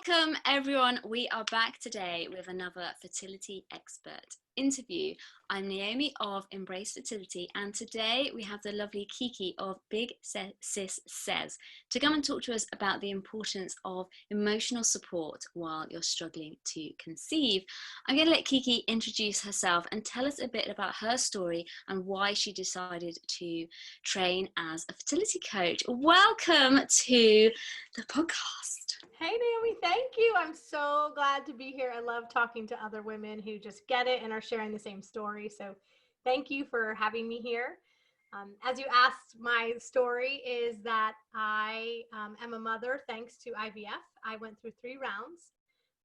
Welcome everyone, we are back today with another fertility expert interview. I'm Naomi of Embrace Fertility, and today we have the lovely Kiki of Big Sis Says to come and talk to us about the importance of emotional support while you're struggling to conceive. I'm going to let Kiki introduce herself and tell us a bit about her story and why she decided to train as a fertility coach. Welcome to the podcast. Hey Naomi, thank you. I'm so glad to be here. I love talking to other women who just get it and are sharing the same story. So thank you for having me here. As you asked, my story is that I am a mother thanks to IVF. I went through 3 rounds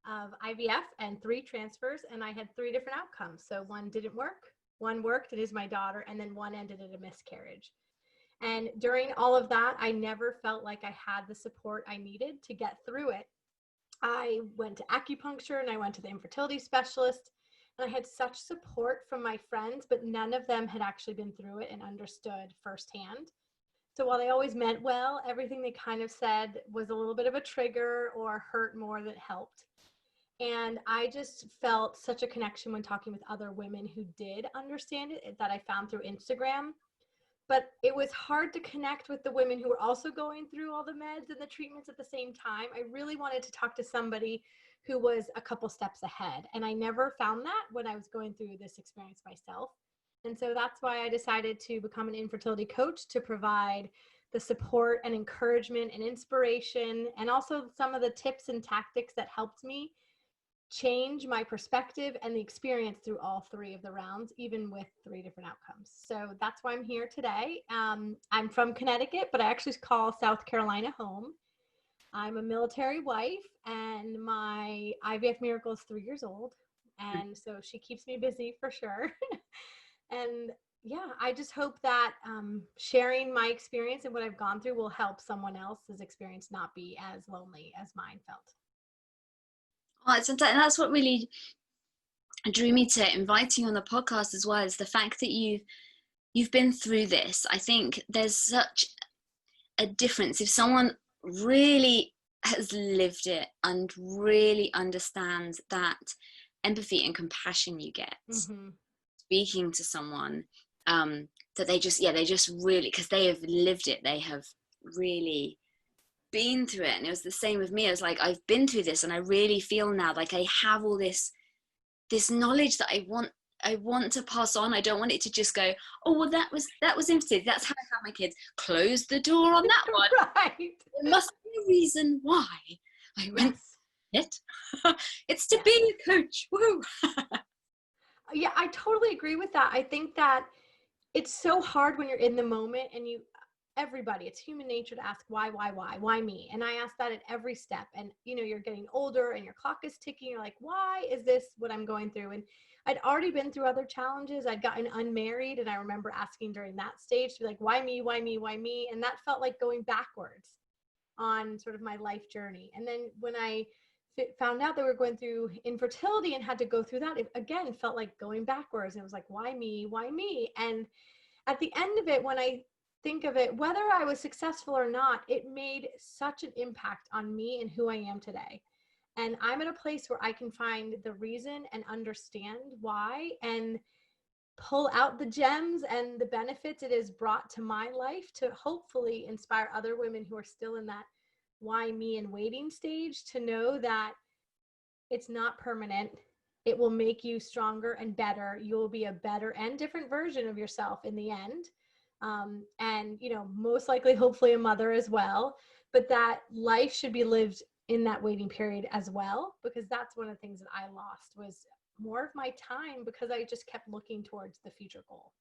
of IVF and 3 transfers, and I had 3 different outcomes. So one didn't work, one worked, it is my daughter, and then one ended in a miscarriage. And during all of that, I never felt like I had the support I needed to get through it. I went to acupuncture and I went to the infertility specialist, and I had such support from my friends, but none of them had actually been through it and understood firsthand. So while they always meant well, everything they kind of said was a little bit of a trigger or hurt more than it helped. And I just felt such a connection when talking with other women who did understand it that I found through Instagram. But it was hard to connect with the women who were also going through all the meds and the treatments at the same time. I really wanted to talk to somebody who was a couple steps ahead. And I never found that when I was going through this experience myself. And so that's why I decided to become an infertility coach, to provide the support and encouragement and inspiration, and also some of the tips and tactics that helped me change my perspective and the experience through all 3 of the rounds, even with 3 different outcomes. So that's why I'm here today. I'm from Connecticut, but I actually call South Carolina home. I'm a military wife, and my IVF miracle is 3 years old. And so she keeps me busy for sure. And yeah, I just hope that sharing my experience and what I've gone through will help someone else's experience not be as lonely as mine felt. Oh, that's what really drew me to inviting you on the podcast as well, is the fact that you've been through this. I think there's such a difference if someone really has lived it and really understands that empathy and compassion you get speaking to someone, that they just really, because they have lived it, they have really been through it. And it was the same with me. I was like, I've been through this, and I really feel now like I have all this knowledge that I want to pass on. I don't want it to just go, oh well, that was infertility, that's how I have my kids. Close the door on that one. Right. There must be a reason why I went it. It's to be a coach. Woo. Yeah, I totally agree with that. I think that it's so hard when you're in the moment, and everybody, it's human nature to ask why me? And I ask that at every step. And you're getting older and your clock is ticking. You're like, why is this what I'm going through? And I'd already been through other challenges. I'd gotten unmarried, and I remember asking during that stage to be like, why me? And that felt like going backwards on sort of my life journey. And then when I found out they were going through infertility and had to go through that, it again felt like going backwards. And it was like, why me? And at the end of it, when I think of it, whether I was successful or not, it made such an impact on me and who I am today. And I'm at a place where I can find the reason and understand why, and pull out the gems and the benefits it has brought to my life to hopefully inspire other women who are still in that why me and waiting stage, to know that it's not permanent. It will make you stronger and better. You will be a better and different version of yourself in the end. And most likely, hopefully, a mother as well, but that life should be lived in that waiting period as well, because that's one of the things that I lost, was more of my time, because I just kept looking towards the future goal.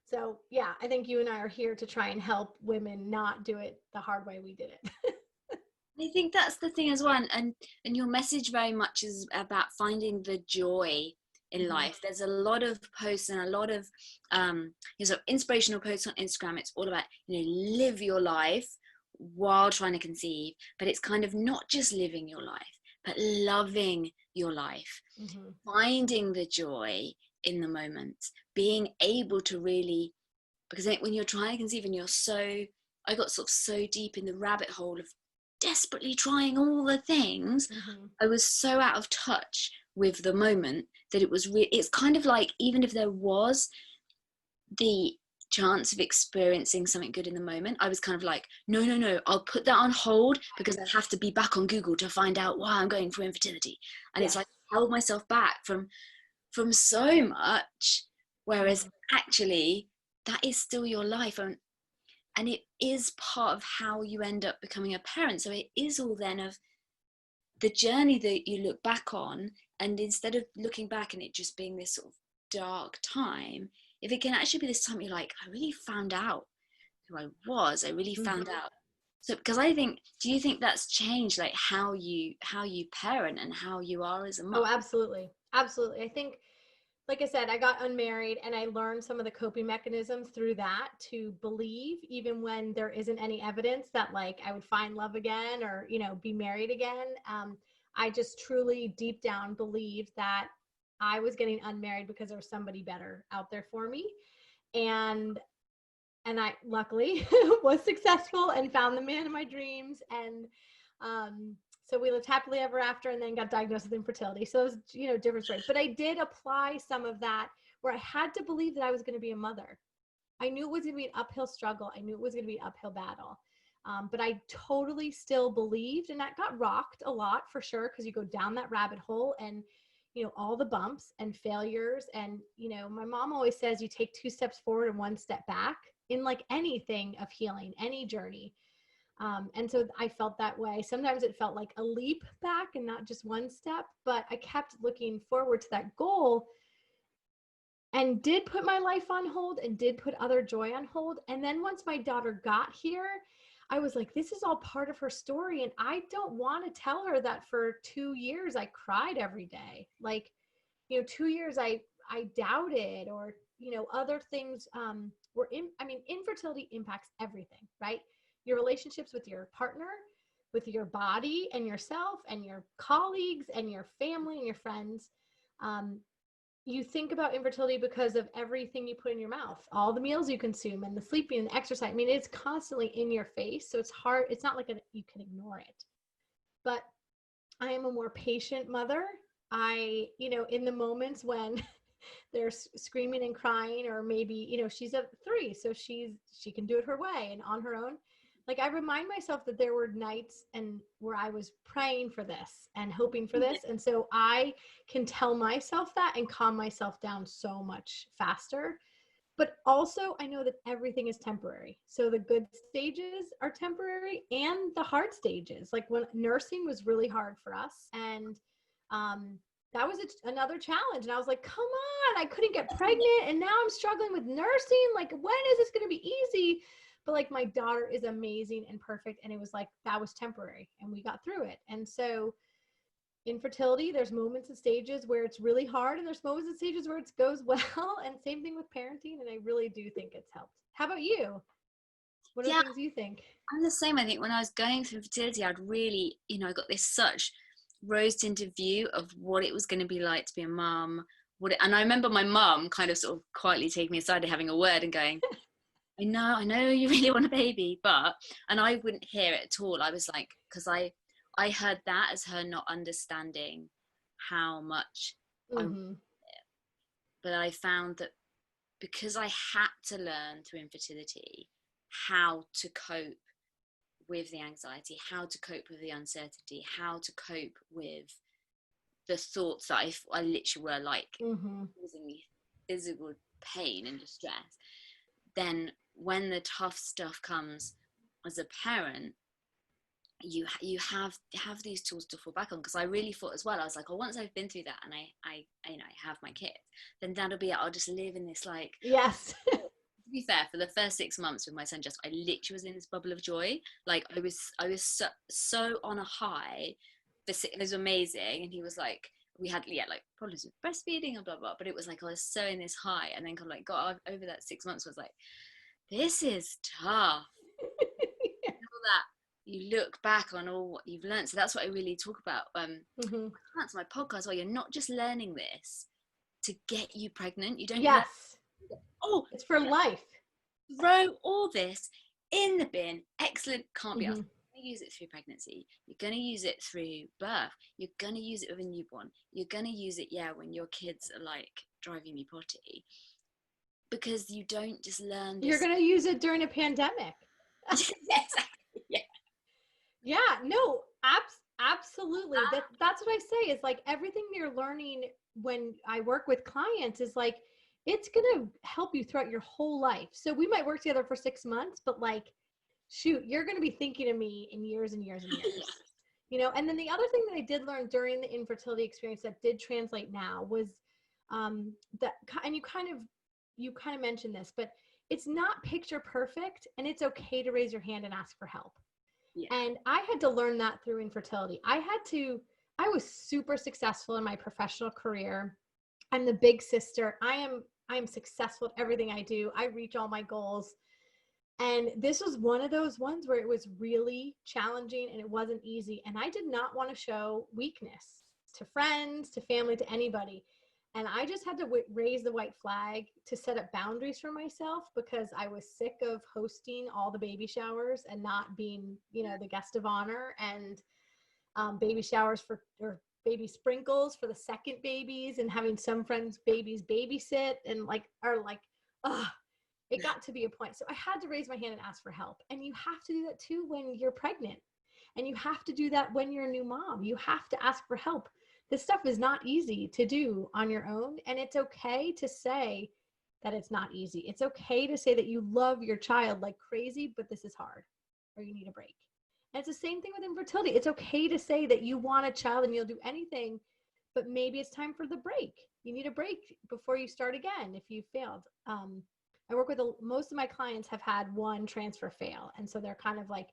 So yeah, I think you and I are here to try and help women not do it the hard way we did it. I think that's the thing as well, and your message very much is about finding the joy in life. There's a lot of posts and a lot of inspirational posts on Instagram. It's all about live your life while trying to conceive, but it's kind of not just living your life, but loving your life, finding the joy in the moment, being able to really, because when you're trying to conceive and I got sort of so deep in the rabbit hole of desperately trying all the things, I was so out of touch with the moment that it's kind of like, even if there was the chance of experiencing something good in the moment, I was kind of like, no, I'll put that on hold because I have to be back on Google to find out why I'm going through infertility. And it's like, I held myself back from so much, whereas actually that is still your life, and it is part of how you end up becoming a parent. So it is all then of the journey that you look back on, and instead of looking back and it just being this sort of dark time, if it can actually be this time you're like, I really found out who I was, I really found out. So because I think, do you think that's changed like how you parent and how you are as a mom? Oh, absolutely. Absolutely. I think, like I said, I got unmarried and I learned some of the coping mechanisms through that, to believe even when there isn't any evidence that like I would find love again or, you know, be married again. I just truly deep down believed that I was getting unmarried because there was somebody better out there for me. And I luckily was successful and found the man of my dreams. And so we lived happily ever after, and then got diagnosed with infertility. So it was, you know, different story. But I did apply some of that where I had to believe that I was going to be a mother. I knew it was going to be an uphill struggle. I knew it was going to be an uphill battle. But I totally still believed, and that got rocked a lot for sure, because you go down that rabbit hole and, you know, all the bumps and failures. And, you know, my mom always says you take 2 steps forward and 1 step back in like anything of healing, any journey. And so I felt that way. Sometimes it felt like a leap back and not just 1 step, but I kept looking forward to that goal, and did put my life on hold and did put other joy on hold. And then once my daughter got here, I was like, this is all part of her story. And I don't want to tell her that for 2 years I cried every day. Like, you know, 2 years I doubted, or, you know, other things infertility impacts everything, right? Your relationships with your partner, with your body and yourself and your colleagues and your family and your friends. You think about infertility because of everything you put in your mouth, all the meals you consume and the sleeping and the exercise. I mean, it's constantly in your face. So it's hard. It's not like you can ignore it. But I am a more patient mother. You know, in the moments when they're screaming and crying, or maybe, you know, she's at 3, so she can do it her way and on her own. Like, I remind myself that there were nights and where I was praying for this and hoping for this. And so I can tell myself that and calm myself down so much faster. But also I know that everything is temporary. So the good stages are temporary, and the hard stages, like when nursing was really hard for us. And that was another challenge. And I was like, come on, I couldn't get pregnant. And now I'm struggling with nursing. Like, when is this going to be easy? But like, my daughter is amazing and perfect. And it was like, that was temporary and we got through it. And so infertility, there's moments and stages where it's really hard, and there's moments and stages where it goes well. And same thing with parenting. And I really do think it's helped. How about you? What are the things you think? I'm the same. I think when I was going through fertility, I'd really, you know, I got this such rose-tinted view of what it was going to be like to be a mum. And I remember my mum kind of sort of quietly taking me aside and having a word and going, I know you really want a baby, and I wouldn't hear it at all. I was like, because I heard that as her not understanding how much I wanted it. But I found that because I had to learn through infertility how to cope with the anxiety, how to cope with the uncertainty, how to cope with the thoughts that I literally were like causing me physical pain and distress, then when the tough stuff comes as a parent, you have these tools to fall back on. Because I really thought as well, I was like, oh, once I've been through that and I you know, I have my kids, then that'll be it. I'll just live in this, like, yes. To be fair, for the first 6 months with my son, I literally was in this bubble of joy. Like, I was so on a high. It was amazing. And he was like, we had like problems with breastfeeding and blah blah, but it was like I was so in this high, and then kind of like got over that 6 months, was like, this is tough. All that you look back on all what you've learned. So that's what I really talk about. That's my podcast. Well, you're not just learning this to get you pregnant. You don't. Yes. It's for life. Throw all this in the bin. Excellent. Can't be asked. to use it through pregnancy. You're going to use it through birth. You're going to use it with a newborn. You're going to use it, when your kids are like driving you potty. Because you don't just learn this. You're going to use it during a pandemic. Exactly. Yeah. Yeah, no, absolutely. That's what I say is like everything you're learning when I work with clients is like, it's going to help you throughout your whole life. So we might work together for 6 months, but like, shoot, you're going to be thinking of me in years and years and years. You know, and then the other thing that I did learn during the infertility experience that did translate now was that, and you kind of mentioned this, but it's not picture perfect, and it's okay to raise your hand and ask for help. Yeah. And I had to learn that through infertility. I was super successful in my professional career. I'm the big sister. I am successful at everything I do. I reach all my goals. And this was one of those ones where it was really challenging and it wasn't easy. And I did not want to show weakness to friends, to family, to anybody. And I just had to raise the white flag to set up boundaries for myself because I was sick of hosting all the baby showers and not being, the guest of honor, and baby showers or baby sprinkles for the second babies, and having some friends' babies babysit and it got to be a point. So I had to raise my hand and ask for help. And you have to do that too when you're pregnant. And you have to do that when you're a new mom. You have to ask for help. This stuff is not easy to do on your own. And it's okay to say that it's not easy. It's okay to say that you love your child like crazy, but this is hard, or you need a break. And it's the same thing with infertility. It's okay to say that you want a child and you'll do anything, but maybe it's time for the break. You need a break before you start again if you failed. I work with most of my clients have had one transfer fail. And so they're kind of like,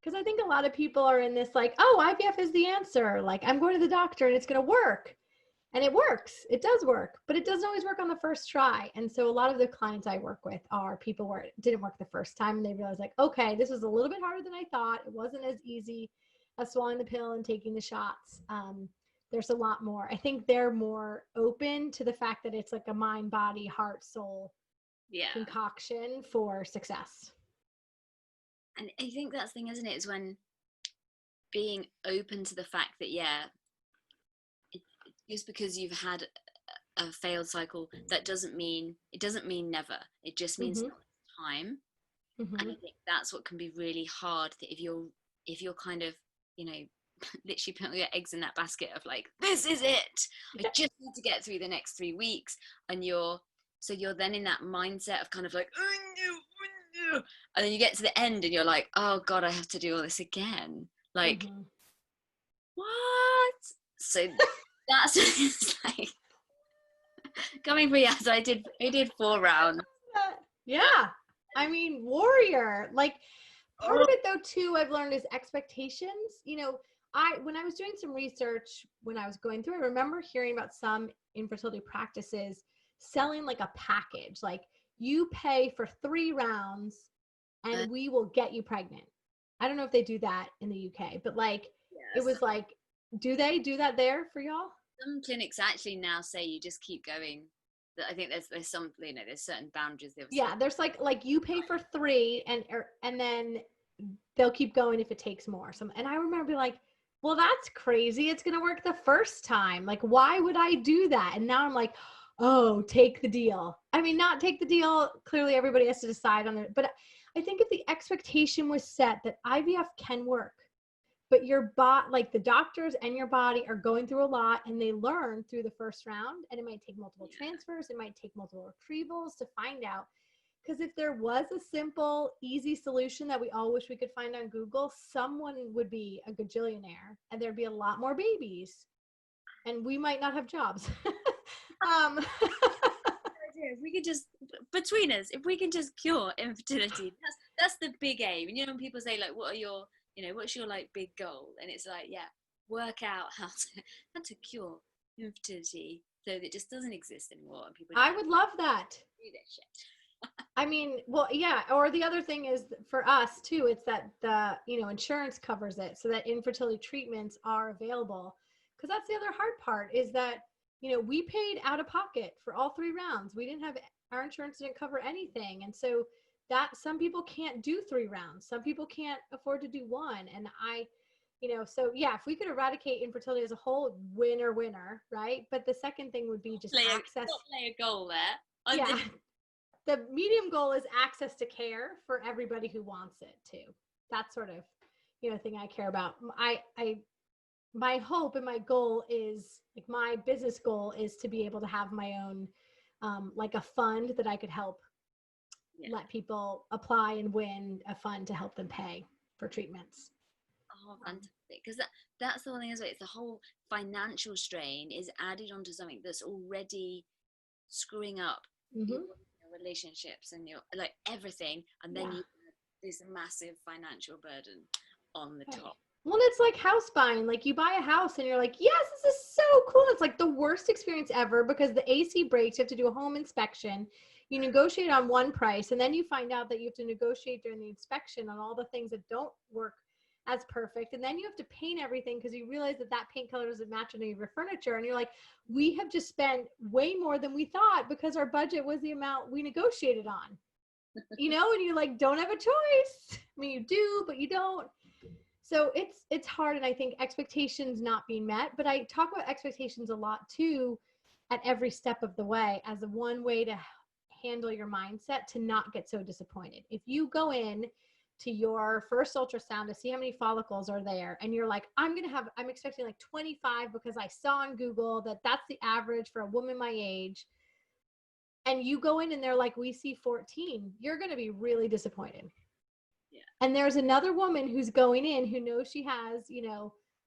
because I think a lot of people are in this like, oh, IVF is the answer. Like, I'm going to the doctor and it's going to work. And it works. It does work, but it doesn't always work on the first try. And so a lot of the clients I work with are people where it didn't work the first time. And they realize like, okay, this was a little bit harder than I thought. It wasn't as easy as swallowing the pill and taking the shots. There's a lot more. I think they're more open to the fact that it's like a mind, body, heart, soul concoction for success. And I think that's the thing, isn't it, is when being open to the fact that just because you've had a failed cycle, that doesn't mean never. It just means time. And I think that's what can be really hard, that if you're kind of literally putting your eggs in that basket of like, this is it, I just need to get through the next 3 weeks, and you're then in that mindset of kind of like, and then you get to the end and you're like, oh God, I have to do all this again. Like, what? So that's it's like coming for so I did 4 rounds. Yeah. I mean, warrior. Like, part of it though too, I've learned is expectations. When I was doing some research, when I was going through, I remember hearing about some infertility practices selling like a package, like you pay for 3 rounds and we will get you pregnant. I don't know if they do that in the UK, but like, it was like, do they do that there for y'all? Some clinics actually now say you just keep going. I think there's some, there's certain boundaries. There's like you pay for 3 and then they'll keep going if it takes more. And I remember being like, well, that's crazy. It's going to work the first time. Like, why would I do that? And now I'm like, oh, take the deal. I mean, not take the deal. Clearly everybody has to decide on it. But I think if the expectation was set that IVF can work, but your like the doctors and your body are going through a lot and they learn through the first round, and it might take multiple transfers. It might take multiple retrievals to find out. Because if there was a simple, easy solution that we all wish we could find on Google, someone would be a gajillionaire and there'd be a lot more babies and we might not have jobs. If we could just, between us, if we can just cure infertility, that's the big aim. And when people say like, what are your, what's your like big goal? And it's like, work out how to cure infertility so that it just doesn't exist anymore. And people, I would love that. Do this shit. I mean, well, yeah. Or the other thing is for us too, it's that the, insurance covers it so that infertility treatments are available. Because that's the other hard part is that, we paid out of pocket for all 3 rounds. We didn't have, our insurance didn't cover anything. And so that some people can't do 3 rounds. Some people can't afford to do 1. And so yeah, if we could eradicate infertility as a whole, winner, right? But the second thing would be just access. Play a goal there. Yeah. The medium goal is access to care for everybody who wants it too. That's sort of, thing I care about. My hope and my goal is, like, my business goal is to be able to have my own, like a fund that I could help let people apply and win a fund to help them pay for treatments. Oh, fantastic. Because that's the whole thing as well. It's the whole financial strain is added onto something that's already screwing up your relationships and your, like, everything. And then you have this massive financial burden on the top. Well, it's like house buying. Like, you buy a house and you're like, yes, this is so cool. It's like the worst experience ever because the AC breaks. You have to do a home inspection. You negotiate on one price, and then you find out that you have to negotiate during the inspection on all the things that don't work as perfect. And then you have to paint everything because you realize that paint color doesn't match any of your furniture. And you're like, we have just spent way more than we thought because our budget was the amount we negotiated on. And you like don't have a choice. I mean, you do, but you don't. So it's hard. And I think expectations not being met, but I talk about expectations a lot too at every step of the way as the one way to handle your mindset to not get so disappointed. If you go in to your first ultrasound to see how many follicles are there, and you're like, I'm expecting like 25 because I saw on Google that that's the average for a woman my age, and you go in and they're like, we see 14, you're going to be really disappointed. Yeah. And there's another woman who's going in who knows she has,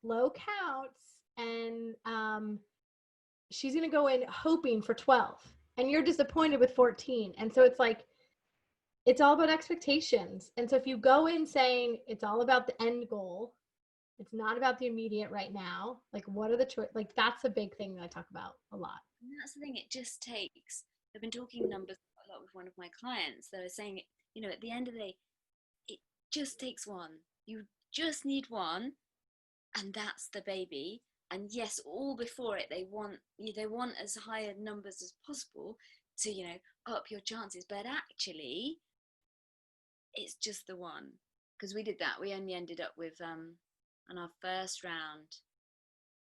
low counts, and she's going to go in hoping for 12, and you're disappointed with 14. And so it's like, it's all about expectations. And so if you go in saying it's all about the end goal, it's not about the immediate right now, like, what are the like, that's a big thing that I talk about a lot. And that's the thing, it just takes, I've been talking numbers a lot with one of my clients that are saying, at the end of the day, it just takes one. You just need one, and that's the baby. And yes, all before it, they want as high numbers as possible to, up your chances. But actually, it's just the one. Because we did that. We only ended up with, on our first round,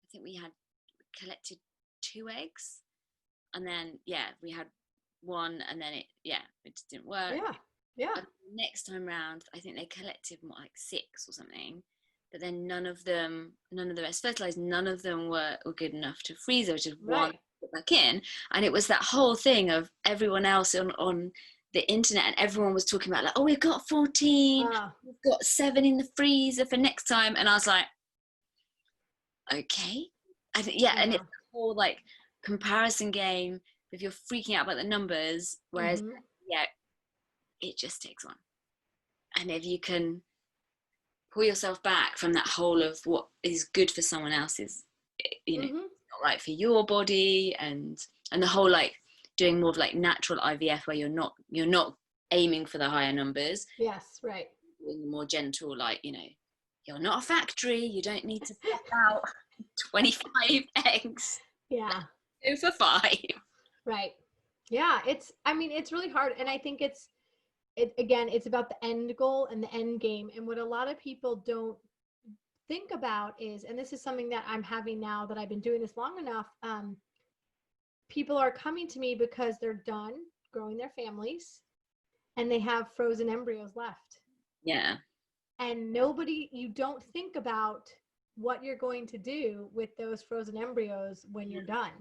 I think we had collected 2 eggs. And then, we had 1, and then it just didn't work. Yeah. And next time round, I think they collected more, like 6 or something. But then none of the rest fertilized, none of them were good enough to freeze. There was just one put back in. And it was that whole thing of everyone else on the internet, and everyone was talking about, like, oh, we've got 14, we've got 7 in the freezer for next time. And I was like, okay. And it's a whole, like, comparison game if you're freaking out about the numbers, whereas it just takes one. And if you can pull yourself back from that whole of what is good for someone else is, not right for your body, and the whole, like, doing more of, like, natural IVF where you're not aiming for the higher numbers. Yes, right. More gentle, like, you're not a factory, you don't need to put out 25 eggs. Yeah. Go for 5. Right. Yeah, it's really hard. And I think it's about the end goal and the end game. And what a lot of people don't think about is, and this is something that I'm having now that I've been doing this long enough, people are coming to me because they're done growing their families and they have frozen embryos left. Yeah. And you don't think about what you're going to do with those frozen embryos when you're done.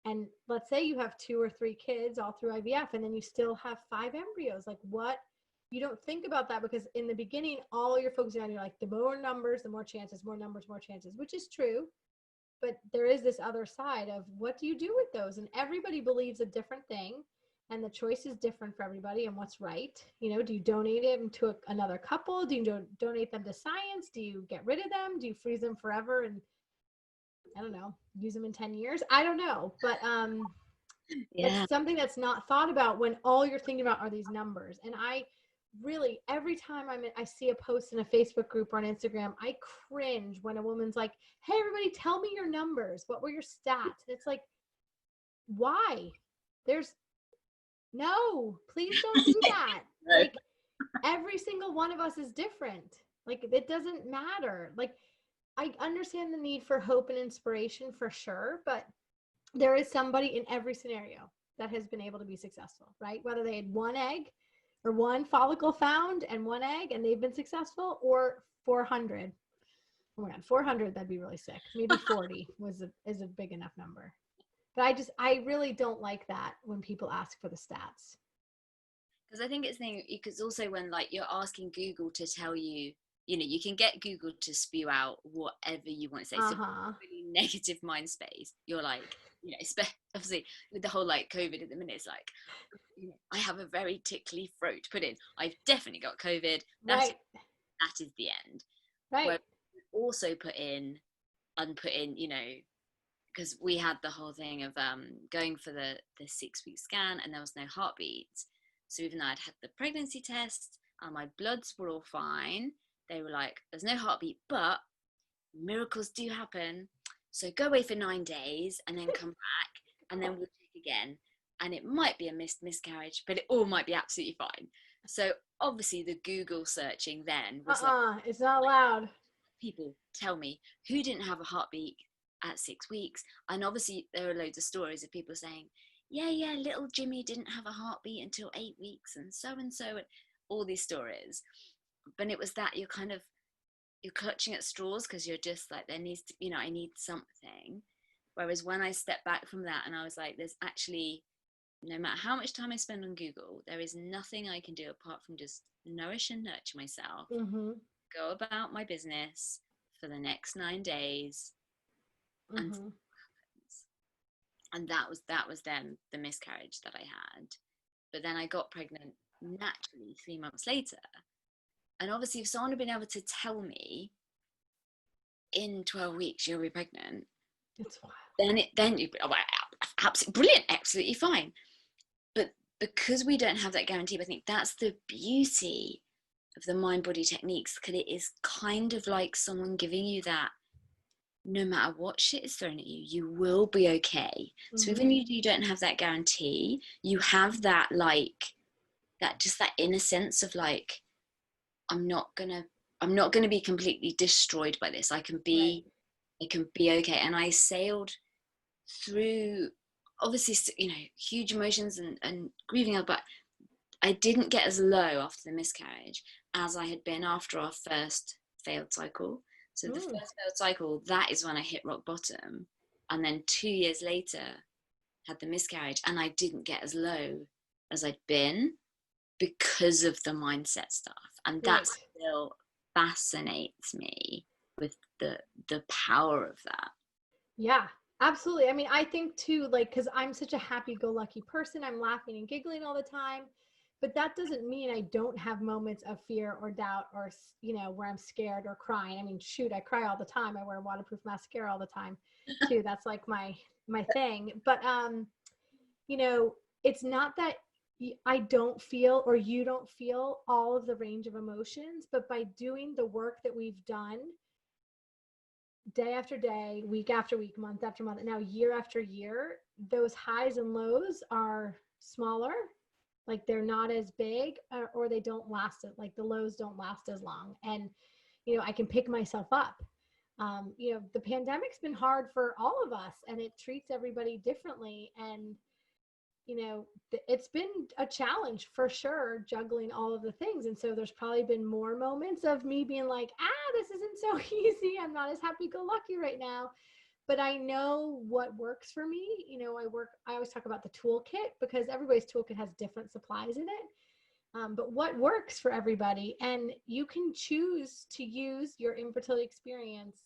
And let's say you have 2 or 3 kids all through IVF, and then you still have 5 embryos. Like, what? You don't think about that, because in the beginning, all you're focusing on, you're like, the more numbers, the more chances, more numbers, more chances, which is true. But there is this other side of, what do you do with those? And everybody believes a different thing, and the choice is different for everybody and what's right. Do you donate them to another couple? Do you donate them to science? Do you get rid of them? Do you freeze them forever and, I don't know, use them in 10 years? I don't know. But it's something that's not thought about when all you're thinking about are these numbers. And I really, every time I see a post in a Facebook group or on Instagram, I cringe when a woman's like, hey, everybody, tell me your numbers. What were your stats? And it's like, why? No, please don't do that. No. Like every single one of us is different. Like it doesn't matter. Like I understand the need for hope and inspiration for sure, but there is somebody in every scenario that has been able to be successful, right? Whether they had one egg or one follicle found and one egg and they've been successful, or 400. Oh my God, 400, that'd be really sick. Maybe 40 is a big enough number. But I really don't like that when people ask for the stats. Because I think it's also when like you're asking Google to tell you, you can get Google to spew out whatever you want to say. So really negative mind space. You're like, obviously with the whole like COVID at the minute, it's like, I have a very tickly throat. Put in, I've definitely got COVID. That is the end. Right. Where also put in, because we had the whole thing of going for the 6-week scan and there was no heartbeat. So even though I'd had the pregnancy test and my bloods were all fine, they were like, there's no heartbeat, but miracles do happen. So go away for 9 days and then come back and then we'll check again. And it might be a miscarriage, but it all might be absolutely fine. So obviously the Google searching then was it's not allowed. People tell me who didn't have a heartbeat at 6 weeks. And obviously there are loads of stories of people saying, yeah, little Jimmy didn't have a heartbeat until 8 weeks and so, and all these stories. But it was that you're clutching at straws because you're just like, there needs to, I need something. Whereas when I stepped back from that and I was like, there's actually, no matter how much time I spend on Google, there is nothing I can do apart from just nourish and nurture myself, go about my business for the next 9 days, and that was then the miscarriage that I had. But then I got pregnant naturally 3 months later. And obviously if someone had been able to tell me in 12 weeks you'll be pregnant, it's wild. then you'd be absolutely brilliant, absolutely fine. But because we don't have that guarantee, I think that's the beauty of the mind-body techniques, because it is kind of like someone giving you that no matter what shit is thrown at you, you will be okay. So even if you don't have that guarantee, you have that that inner sense of like, I'm not gonna be completely destroyed by this. I can be okay. And I sailed through obviously huge emotions and grieving, but I didn't get as low after the miscarriage as I had been after our first failed cycle. So the first failed cycle, that is when I hit rock bottom. And then 2 years later, had the miscarriage. And I didn't get as low as I'd been because of the mindset stuff. And that still fascinates me with the power of that. Yeah, absolutely. I mean, I think too, like, because I'm such a happy-go-lucky person, I'm laughing and giggling all the time. But that doesn't mean I don't have moments of fear or doubt or, where I'm scared or crying. I mean, shoot, I cry all the time. I wear waterproof mascara all the time too. That's like my thing. But, it's not that I don't feel or you don't feel all of the range of emotions, but by doing the work that we've done day after day, week after week, month after month, and now year after year, those highs and lows are smaller. Like they're not as big, or they don't last, like the lows don't last as long. And, I can pick myself up. The pandemic's been hard for all of us and it treats everybody differently. And, it's been a challenge for sure, juggling all of the things. And so there's probably been more moments of me being like, this isn't so easy. I'm not as happy-go-lucky right now. But I know what works for me. I always talk about the toolkit because everybody's toolkit has different supplies in it. But what works for everybody, and you can choose to use your infertility experience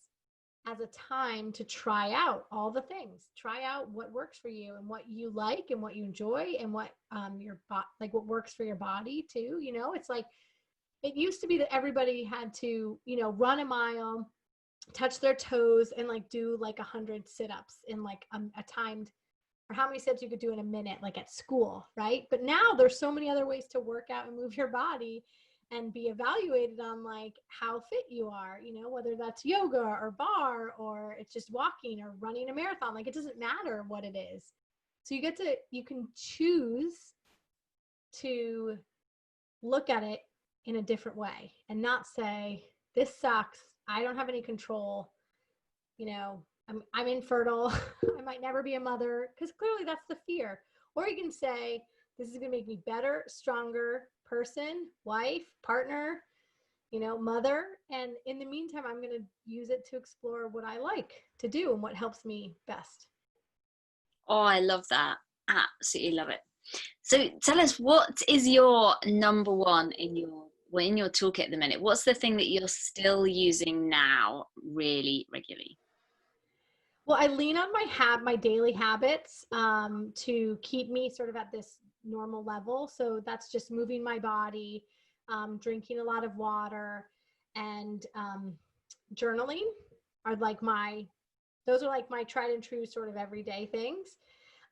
as a time to try out all the things, try out what works for you and what you like and what you enjoy and what what works for your body too. It's like, it used to be that everybody had to, run a mile, touch their toes and like do like 100 sit-ups in like a timed, or how many sets you could do in a minute, like at school, right? But now there's so many other ways to work out and move your body and be evaluated on like how fit you are, whether that's yoga or bar or it's just walking or running a marathon. Like it doesn't matter what it is. So you can choose to look at it in a different way and not say, this sucks, I don't have any control, you know, I'm infertile, I might never be a mother, because clearly that's the fear. Or you can say, this is going to make me better, stronger person, wife, partner, you know, mother. And in the meantime, I'm going to use it to explore what I like to do and what helps me best. Oh, I love that. Absolutely love it. So tell us, what is your number one in your toolkit at the minute? What's the thing that you're still using now really regularly? Well, I lean on my daily habits to keep me sort of at this normal level. So that's just moving my body, drinking a lot of water, and journaling are those are like my tried and true sort of everyday things.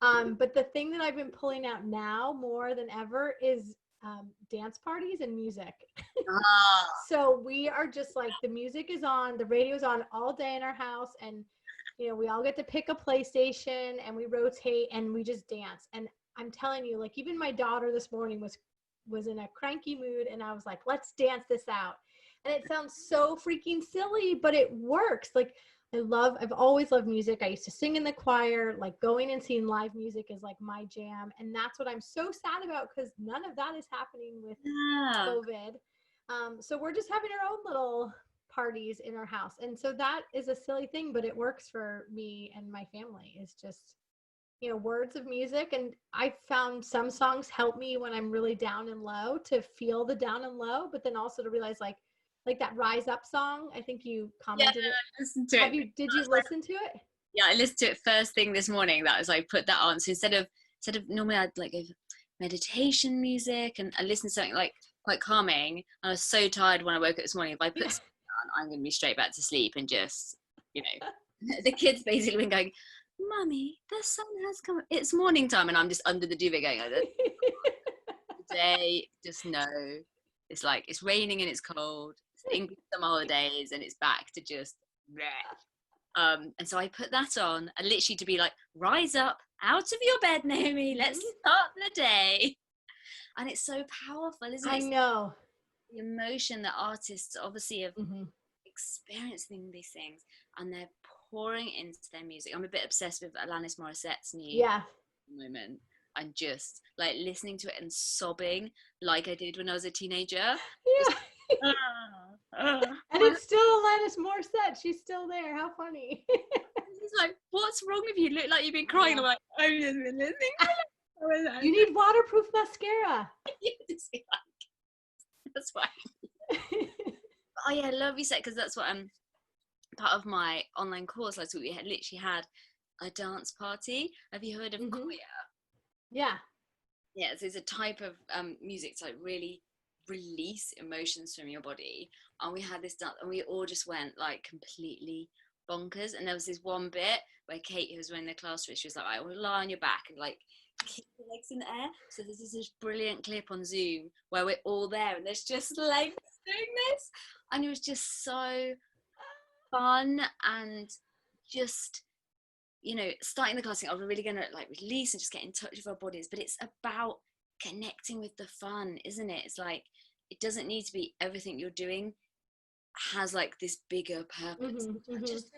But the thing that I've been pulling out now more than ever is dance parties and music. So we are just like, the music is on, the radio's on all day in our house, and you know, we all get to pick a PlayStation and we rotate and we just dance. And I'm telling you, like, even my daughter this morning was in a cranky mood, and I was like, let's dance this out. And it sounds so freaking silly, but it works. Like, I've always loved music. I used to sing in the choir. Like, going and seeing live music is like my jam. And that's what I'm so sad about, because none of that is happening with COVID. So we're just having our own little parties in our house. And so that is a silly thing, but it works for me and my family. It's just, you know, words of music. And I found some songs help me when I'm really down and low, to feel the down and low, but then also to realize like that Rise Up song, I think you commented. Yeah, I listened to it. Did you listen to it? Yeah, I listened to it first thing this morning. That was like, put that on. So instead of normally I'd like go meditation music, and I listen to something like quite calming. I was so tired when I woke up this morning. If I put something on, I'm going to be straight back to sleep, and just, you know, the kids basically been going, Mummy, the sun has come. It's morning time, and I'm just under the duvet going like this. Today, just know it's like it's raining and it's cold. It's English summer holidays, and it's back to just and so I put that on, and literally to be like, rise up out of your bed, Naomi, let's start the day. And it's so powerful, isn't it? I know. The emotion that artists obviously have experiencing these things, and they're pouring into their music. I'm a bit obsessed with Alanis Morissette's new moment. I'm just like listening to it and sobbing like I did when I was a teenager. Yeah. And it's still Alanis Morissette. She's still there. How funny. It's like, what's wrong with you? You look like you've been crying. I'm like, I've just been listening. You need waterproof mascara. That's why. Oh yeah, I love you said, because that's what part of my online course last week, we had literally had a dance party. Have you heard of choir? Yeah. Yeah, so it's a type of music to like really release emotions from your body. And we had this dance, and we all just went like completely bonkers. And there was this one bit where Kate, who was running the class for it, she was like, I will lie on your back and like keep your legs in the air. So this is this brilliant clip on Zoom where we're all there, and there's just legs doing this, and it was just so fun. And just, you know, starting the class, we're really gonna like release and just get in touch with our bodies. But it's about connecting with the fun, isn't it? It's like, it doesn't need to be everything you're doing has like this bigger purpose. Just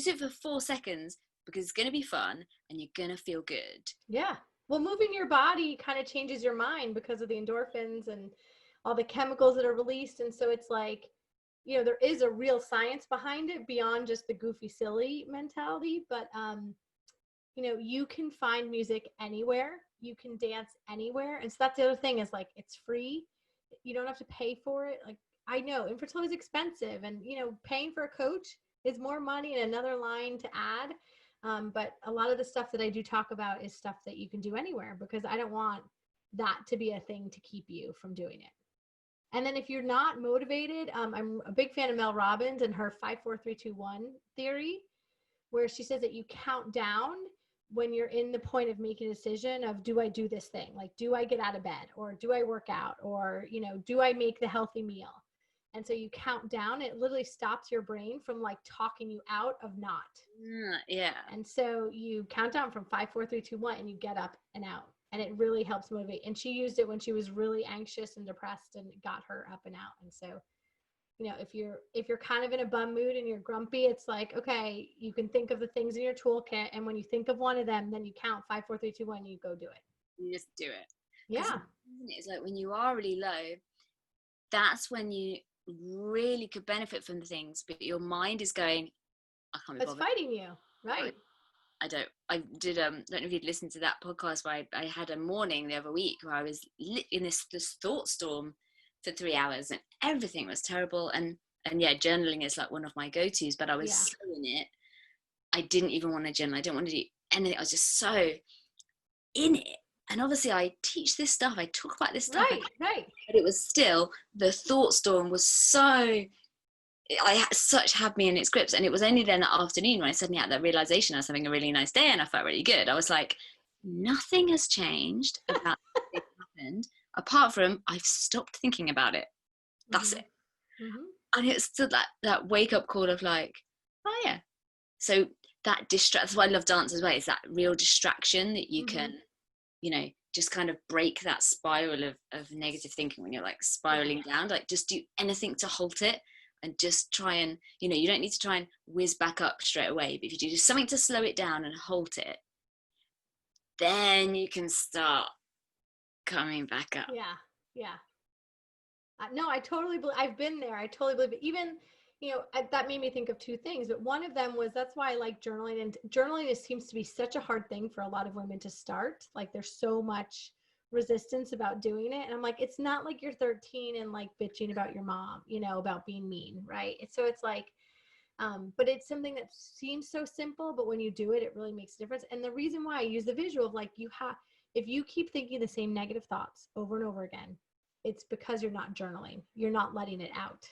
do it for 4 seconds, because it's going to be fun and you're going to feel good. Yeah. Well, moving your body kind of changes your mind because of the endorphins and all the chemicals that are released. And so it's like, you know, there is a real science behind it beyond just the goofy, silly mentality. But, you know, you can find music anywhere. You can dance anywhere. And so that's the other thing, is like, it's free. You don't have to pay for it. Like, I know infertility is expensive, and, you know, paying for a coach is more money and another line to add. But a lot of the stuff that I do talk about is stuff that you can do anywhere, because I don't want that to be a thing to keep you from doing it. And then if you're not motivated, I'm a big fan of Mel Robbins and her 5, 4, 3, 2, 1 theory, where she says that you count down when you're in the point of making a decision of, do I do this thing? Like, do I get out of bed, or do I work out, or, you know, do I make the healthy meal? And so you count down, it literally stops your brain from like talking you out of not. Yeah. And so you count down from 5, 4, 3, 2, 1, and you get up and out. and it really helps motivate. And she used it when she was really anxious and depressed, and it got her up and out. And so, you know, if you're kind of in a bum mood and you're grumpy, it's like, okay, you can think of the things in your toolkit, and when you think of one of them, then you count 5, 4, 3, 2, 1, you go do it. You just do it. Yeah. It's like when you are really low, that's when you really could benefit from the things, but your mind is going, I can't be bothered. It's fighting you, right? I don't know if you'd listened to that podcast where I had a morning the other week where I was in this thought storm for 3 hours and everything was terrible. And yeah, journaling is like one of my go-tos, but I was so in it. I didn't even want to journal. I didn't want to do anything. I was just so in it. And obviously I teach this stuff. I talk about this stuff. Right. But it was still, the thought storm was so, had me in its grips. And it was only then that afternoon when I suddenly had that realization I was having a really nice day and I felt really good. I was like, nothing has changed about what happened, apart from I've stopped thinking about it. That's it. And it's still that wake up call of like, oh yeah. So that that's why I love dance as well. It's that real distraction that you can, you know, just kind of break that spiral of negative thinking when you're like spiraling down. Like just do anything to halt it and just try and, you know, you don't need to try and whiz back up straight away, but if you do just something to slow it down and halt it, then you can start coming back up. Yeah. No, I totally believe, I've been there. I totally believe it. Even, you know, that made me think of two things, but one of them was, that's why I like journaling, and journaling seems to be such a hard thing for a lot of women to start. Like there's so much resistance about doing it. And I'm like, it's not like you're 13 and like bitching about your mom, you know, about being mean. Right. So it's like, but it's something that seems so simple, but when you do it, it really makes a difference. And the reason why I use the visual of like, if you keep thinking the same negative thoughts over and over again, it's because you're not journaling. You're not letting it out.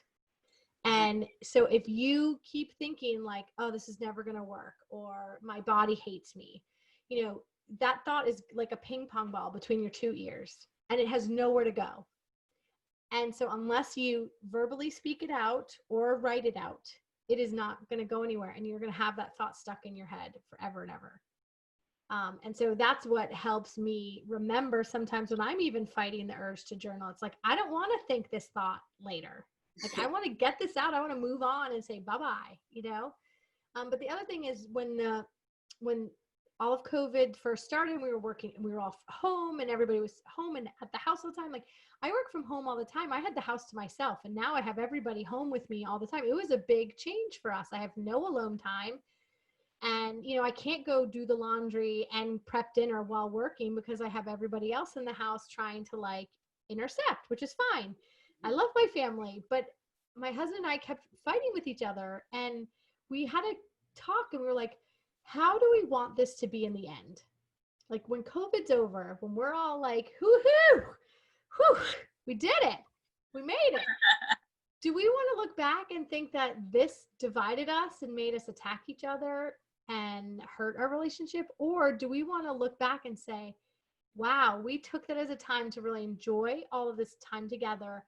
And so if you keep thinking like, oh, this is never going to work, or my body hates me, you know, that thought is like a ping pong ball between your two ears and it has nowhere to go. And so unless you verbally speak it out or write it out, it is not going to go anywhere. And you're going to have that thought stuck in your head forever and ever. And so that's what helps me remember sometimes when I'm even fighting the urge to journal. It's like, I don't want to think this thought later. Like, I want to get this out. I want to move on and say bye-bye, you know? But the other thing is when all of COVID first started, we were all home and everybody was home and at the house all the time. Like, I work from home all the time. I had the house to myself, and now I have everybody home with me all the time. It was a big change for us. I have no alone time. And, you know, I can't go do the laundry and prep dinner while working because I have everybody else in the house trying to like intercept, which is fine. I love my family, but my husband and I kept fighting with each other, and we had a talk and we were like, how do we want this to be in the end? Like when COVID's over, when we're all like, whoo, we did it. We made it. Do we want to look back and think that this divided us and made us attack each other and hurt our relationship? Or do we want to look back and say, wow, we took that as a time to really enjoy all of this time together,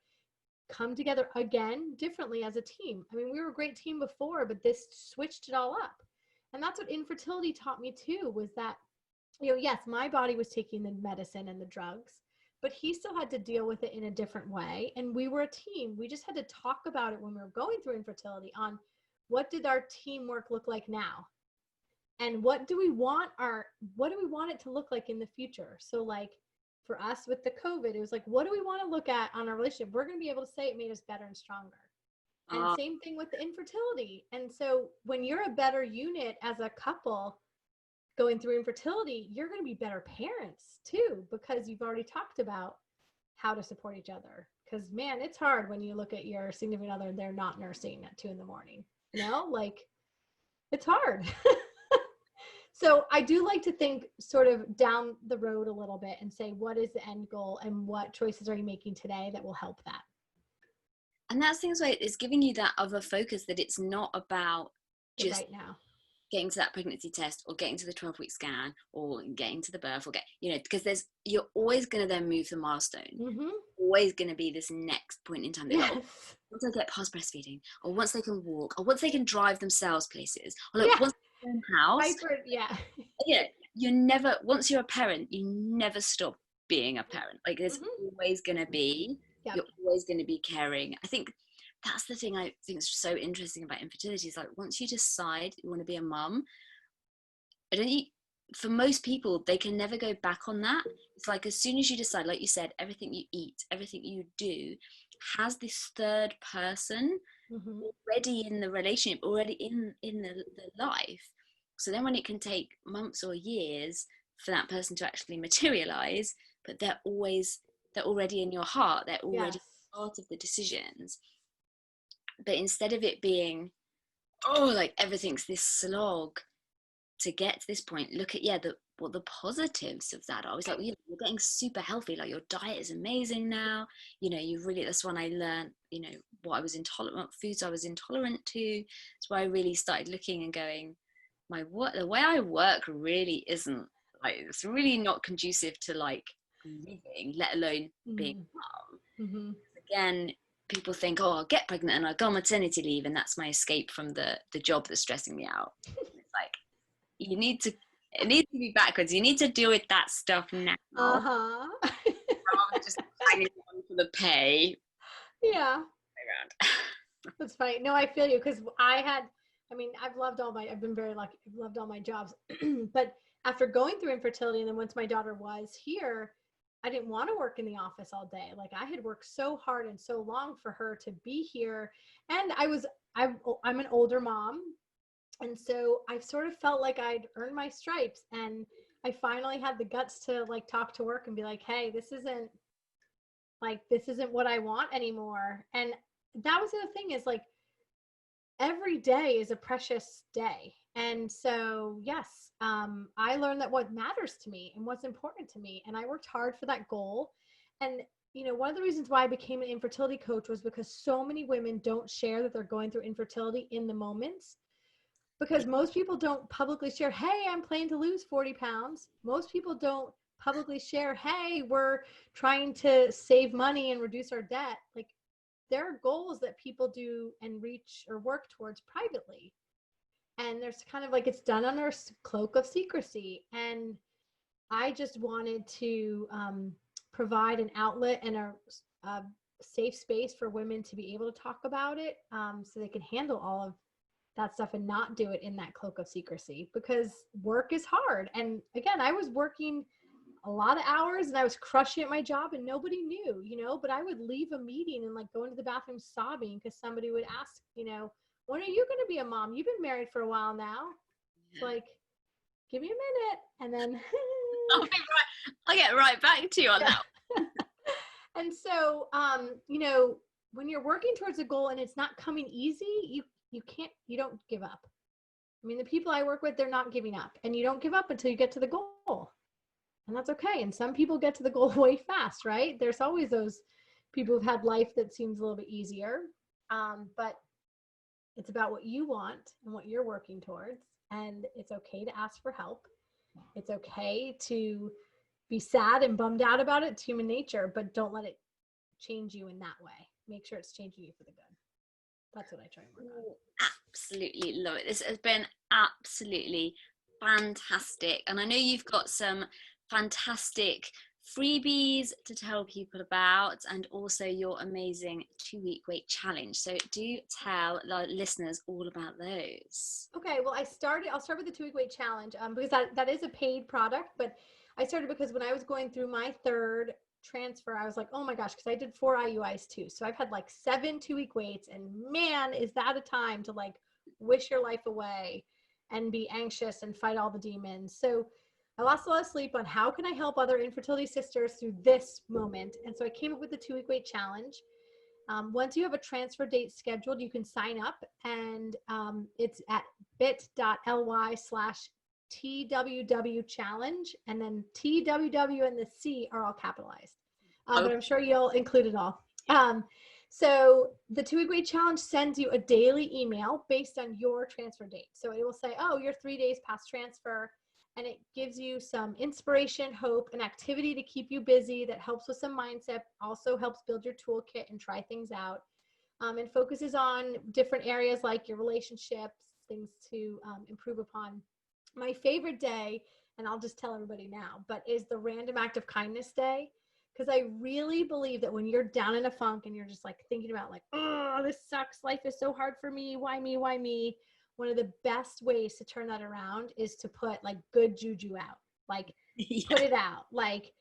come together again differently as a team. I mean, we were a great team before, but this switched it all up. And that's what infertility taught me too, was that, you know, yes, my body was taking the medicine and the drugs, but he still had to deal with it in a different way. And we were a team. We just had to talk about it when we were going through infertility on what did our teamwork look like now? And what do we want it to look like in the future? So like for us with the COVID, it was like, what do we want to look at on our relationship? We're going to be able to say it made us better and stronger. And same thing with the infertility. And so when you're a better unit as a couple going through infertility, you're going to be better parents too, because you've already talked about how to support each other. Because man, it's hard when you look at your significant other and they're not nursing at 2 a.m, you know, like it's hard. So I do like to think sort of down the road a little bit and say, what is the end goal and what choices are you making today that will help that? And that's things where it's giving you that other focus, that it's not about just right now getting to that pregnancy test or getting to the 12-week scan or getting to the birth or because you're always going to then move the milestone. Always going to be this next point in time. Yes. Like, once they get past breastfeeding, or once they can walk, or once they can drive themselves places, or like once they learn house. once you're a parent, you never stop being a parent. Like there's always going to be, you're always going to be caring. I think that's the thing I think is so interesting about infertility is like, once you decide you want to be a mum, for most people, they can never go back on that. It's like, as soon as you decide, like you said, everything you eat, everything you do has this third person already in the relationship, already in the life. So then when it can take months or years for that person to actually materialize, but they're already in your heart, they're already part of the decisions. But instead of it being, like everything's this slog to get to this point, look at what the positives of that are. It's like, you're getting super healthy, like your diet is amazing now, that's when I learned foods I was intolerant to. That's why I really started looking and going, the way I work really isn't, like, it's really not conducive to like living, let alone being mum. Again, people think, I'll get pregnant and I'll go on maternity leave and that's my escape from the job that's stressing me out. It's like, it needs to be backwards. You need to deal with that stuff now. Rather than just hanging on for the pay. Yeah. That's funny. No, I feel you, because I've been very lucky. I've loved all my jobs. But after going through infertility, and then once my daughter was here, I didn't want to work in the office all day. Like, I had worked so hard and so long for her to be here. And I'm an older mom. And so I sort of felt like I'd earned my stripes, and I finally had the guts to like talk to work and be like, hey, this isn't what I want anymore. And that was the other thing, is like, every day is a precious day. And so, yes, I learned that what matters to me and what's important to me. And I worked hard for that goal. And, one of the reasons why I became an infertility coach was because so many women don't share that they're going through infertility in the moments. Because most people don't publicly share, hey, I'm planning to lose 40 pounds. Most people don't publicly share, hey, we're trying to save money and reduce our debt. Like, there are goals that people do and reach or work towards privately. And there's kind of like, it's done under a cloak of secrecy. And I just wanted to provide an outlet and a safe space for women to be able to talk about it, so they can handle all of that stuff and not do it in that cloak of secrecy, because work is hard. And again, I was working a lot of hours and I was crushing at my job and nobody knew, but I would leave a meeting and like go into the bathroom sobbing because somebody would ask, when are you going to be a mom? You've been married for a while now. It's like, give me a minute. And then I'll get right back to you on that. And so, when you're working towards a goal and it's not coming easy, you don't give up. I mean, the people I work with, they're not giving up, and you don't give up until you get to the goal. And that's okay. And some people get to the goal way fast, right? There's always those people who've had life that seems a little bit easier. But it's about what you want and what you're working towards. And it's okay to ask for help. It's okay to be sad and bummed out about it. It's human nature, but don't let it change you in that way. Make sure it's changing you for the good. That's what I try and work on. Absolutely love it. This has been absolutely fantastic. And I know you've got some fantastic freebies to tell people about, and also your amazing 2-week weight challenge. So do tell the listeners all about those. Okay, well, I'll start with the 2-week weight challenge, because that is a paid product, but I started because when I was going through my third transfer, I was like, oh my gosh, because I did 4 IUIs too. So I've had like 7 2-week waits, and man, is that a time to like wish your life away and be anxious and fight all the demons. So I lost a lot of sleep on how can I help other infertility sisters through this moment. And so I came up with the 2-week weight challenge. Once you have a transfer date scheduled, you can sign up, and it's at bit.ly/TWW challenge, and then TWW and the C are all capitalized. But I'm sure you'll include it all. So the 2-week weight challenge sends you a daily email based on your transfer date. So it will say, oh, you're 3 days past transfer, and it gives you some inspiration, hope, and activity to keep you busy that helps with some mindset, also helps build your toolkit and try things out, and focuses on different areas like your relationships, things to improve upon. My favorite day and I'll just tell everybody now, but is the Random Act of Kindness Day. Because I really believe that when you're down in a funk and you're just like thinking about like, oh, this sucks, life is so hard for me, why me, why me? One of the best ways to turn that around is to put like good juju out, like put it out, like,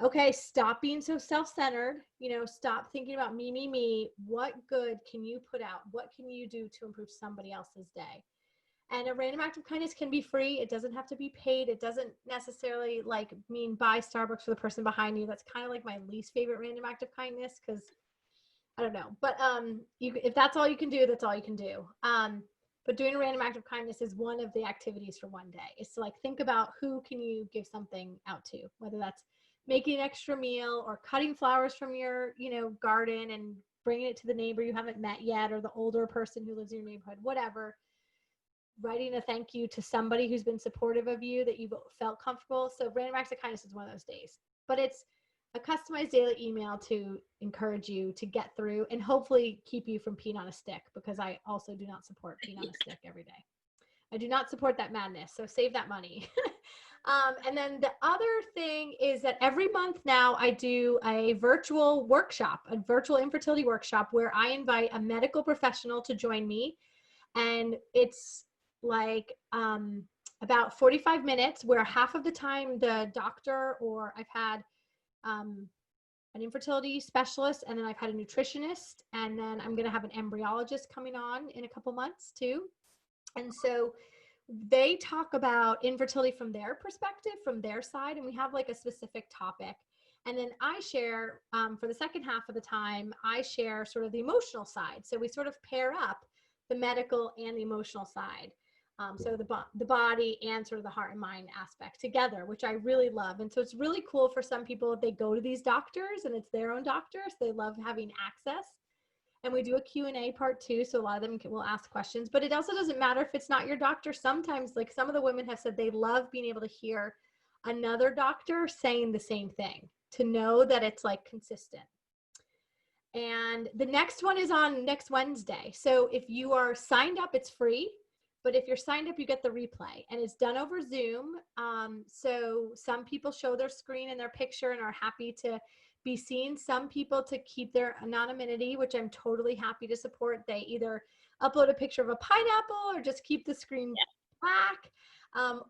okay, stop being so self-centered, stop thinking about me. What good can you put out? What can you do to improve somebody else's day? And a random act of kindness can be free. It doesn't have to be paid. It doesn't necessarily like mean buy Starbucks for the person behind you. That's kind of like my least favorite random act of kindness, because I don't know. But if that's all you can do, that's all you can do. But doing a random act of kindness is one of the activities for one day. It's to like think about who can you give something out to, whether that's making an extra meal or cutting flowers from your garden and bringing it to the neighbor you haven't met yet, or the older person who lives in your neighborhood, whatever. Writing a thank you to somebody who's been supportive of you that you've felt comfortable. So Random Acts of Kindness is one of those days, but it's a customized daily email to encourage you to get through and hopefully keep you from peeing on a stick, because I also do not support peeing on a stick every day. I do not support that madness. So save that money. And then the other thing is that every month now I do a virtual workshop, a virtual infertility workshop, where I invite a medical professional to join me. And it's like about 45 minutes where half of the time the doctor, or I've had an infertility specialist, and then I've had a nutritionist, and then I'm going to have an embryologist coming on in a couple months too. And so they talk about infertility from their perspective, from their side, and we have like a specific topic. And then I share, for the second half of the time, I share sort of the emotional side. So we sort of pair up the medical and the emotional side. So the body and sort of the heart and mind aspect together, which I really love. And so it's really cool for some people if they go to these doctors and it's their own doctor, so they love having access. And we do a Q&A part too, so a lot of them will ask questions. But it also doesn't matter if it's not your doctor. Sometimes, like some of the women have said, they love being able to hear another doctor saying the same thing, to know that it's like consistent. And the next one is on next Wednesday. So if you are signed up, it's free. But if you're signed up, you get the replay, and it's done over Zoom. So some people show their screen and their picture and are happy to be seen. Some people to keep their anonymity, which I'm totally happy to support. They either upload a picture of a pineapple or just keep the screen black.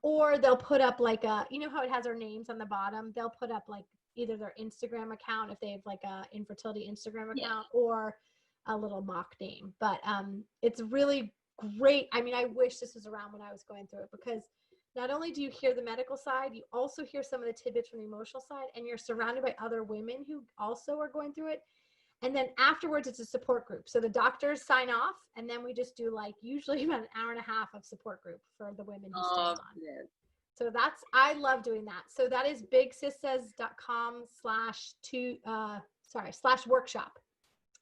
Or they'll put up like how it has our names on the bottom. They'll put up like either their Instagram account, if they have like a infertility Instagram account, or a little mock name. But it's really great. I mean, I wish this was around when I was going through it, because not only do you hear the medical side, you also hear some of the tidbits from the emotional side, and you're surrounded by other women who also are going through it. And then afterwards, it's a support group. So the doctors sign off, and then we just do like usually about an hour and a half of support group for the women who stay on. Yeah. So I love doing that. So that is bigsissays.com/workshop.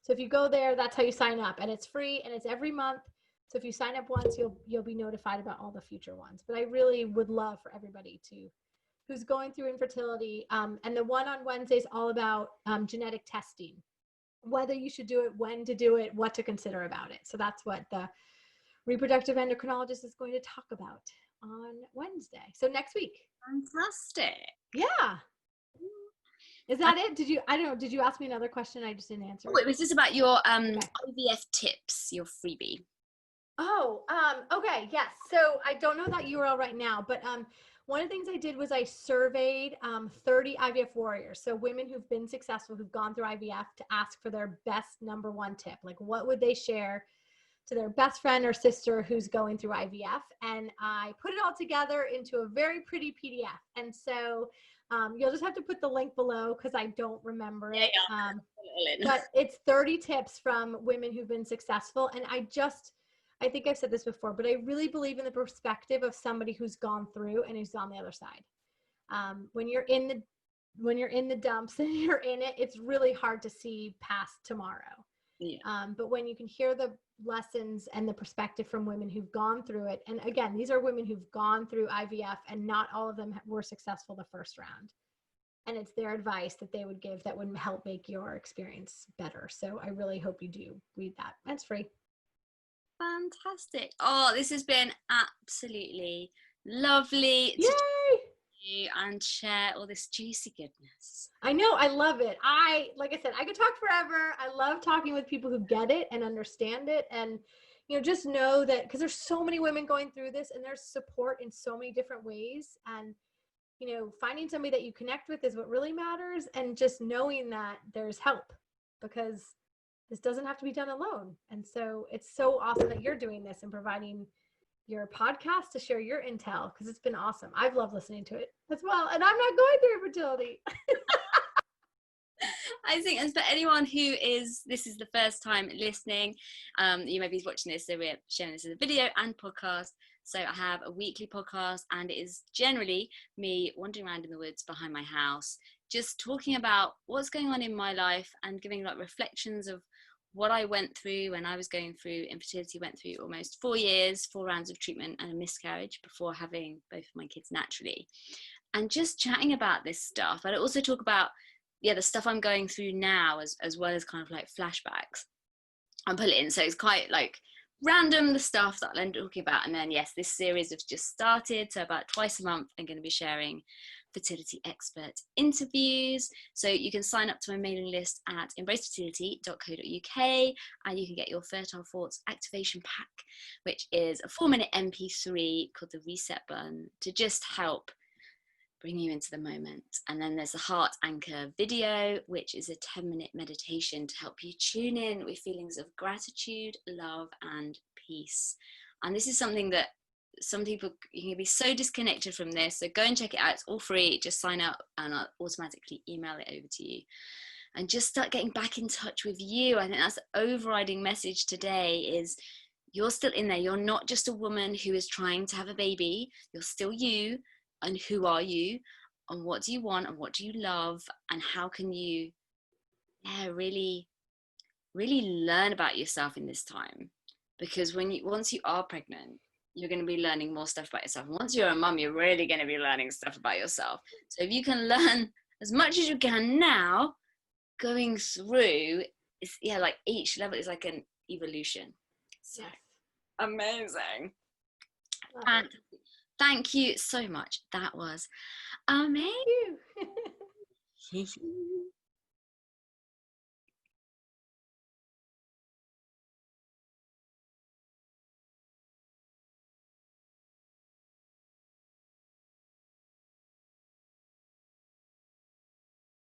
So if you go there, that's how you sign up, and it's free, and it's every month. So if you sign up once, you'll be notified about all the future ones. But I really would love for everybody who's going through infertility. And the one on Wednesday is all about genetic testing, whether you should do it, when to do it, what to consider about it. So that's what the reproductive endocrinologist is going to talk about on Wednesday. So next week. Fantastic. Yeah. Is that it? Did you ask me another question? I just didn't answer. Wait, was this about your IVF tips, your freebie? Oh, okay. Yes. So I don't know that URL right now, but one of the things I did was I surveyed 30 IVF warriors. So women who've been successful, who've gone through IVF, to ask for their best number one tip. Like, what would they share to their best friend or sister who's going through IVF? And I put it all together into a very pretty PDF. And so you'll just have to put the link below, because I don't remember it. But it's 30 tips from women who've been successful. And I think I've said this before, but I really believe in the perspective of somebody who's gone through and who's on the other side. When you're in the dumps and you're in it, it's really hard to see past tomorrow. Yeah. But when you can hear the lessons and the perspective from women who've gone through it, and again, these are women who've gone through IVF, and not all of them were successful the first round. And it's their advice that they would give that would help make your experience better. So I really hope you do read that. That's free. Fantastic. Oh, this has been absolutely lovely. Yay! you and share all this juicy goodness. I know, I love it. Like I said, I could talk forever. I love talking with people who get it and understand it. And, just know that, because there's so many women going through this, and there's support in so many different ways. And, finding somebody that you connect with is what really matters. And just knowing that there's help, because this doesn't have to be done alone. And so it's so awesome that you're doing this and providing your podcast to share your intel, because it's been awesome. I've loved listening to it as well. And I'm not going through infertility. I think, as for anyone this is the first time listening, you may be watching this, so we're sharing this as a video and podcast. So I have a weekly podcast, and it is generally me wandering around in the woods behind my house, just talking about what's going on in my life and giving like reflections of what I went through when I was going through infertility. Went through almost 4 years, 4 rounds of treatment and a miscarriage before having both of my kids naturally, and just chatting about this stuff. And I also talk about the stuff I'm going through now, as well as kind of like flashbacks, and put it in. So it's quite like random, the stuff that I'm talking about. And then yes, this series has just started, so about twice a month I'm going to be sharing fertility expert interviews. So you can sign up to my mailing list at embracefertility.co.uk, and you can get your Fertile Thoughts activation pack, which is a 4-minute MP3 called the Reset Button, to just help bring you into the moment. And then there's the Heart Anchor video, which is a 10-minute meditation to help you tune in with feelings of gratitude, love, and peace. And this is something that some people, you can be so disconnected from this, so go and check it out. It's all free. Just sign up and I'll automatically email it over to you, and just start getting back in touch with you. I think that's the overriding message today, is you're still in there. You're not just a woman who is trying to have a baby. You're still you. And who are you, and what do you want, and what do you love, and how can you really learn about yourself in this time? Because once you are pregnant, you're going to be learning more stuff about yourself, and once you're a mum, you're really going to be learning stuff about yourself. So if you can learn as much as you can now, going through, it's like each level is like an evolution. So yes. Amazing. And thank you so much. That was amazing.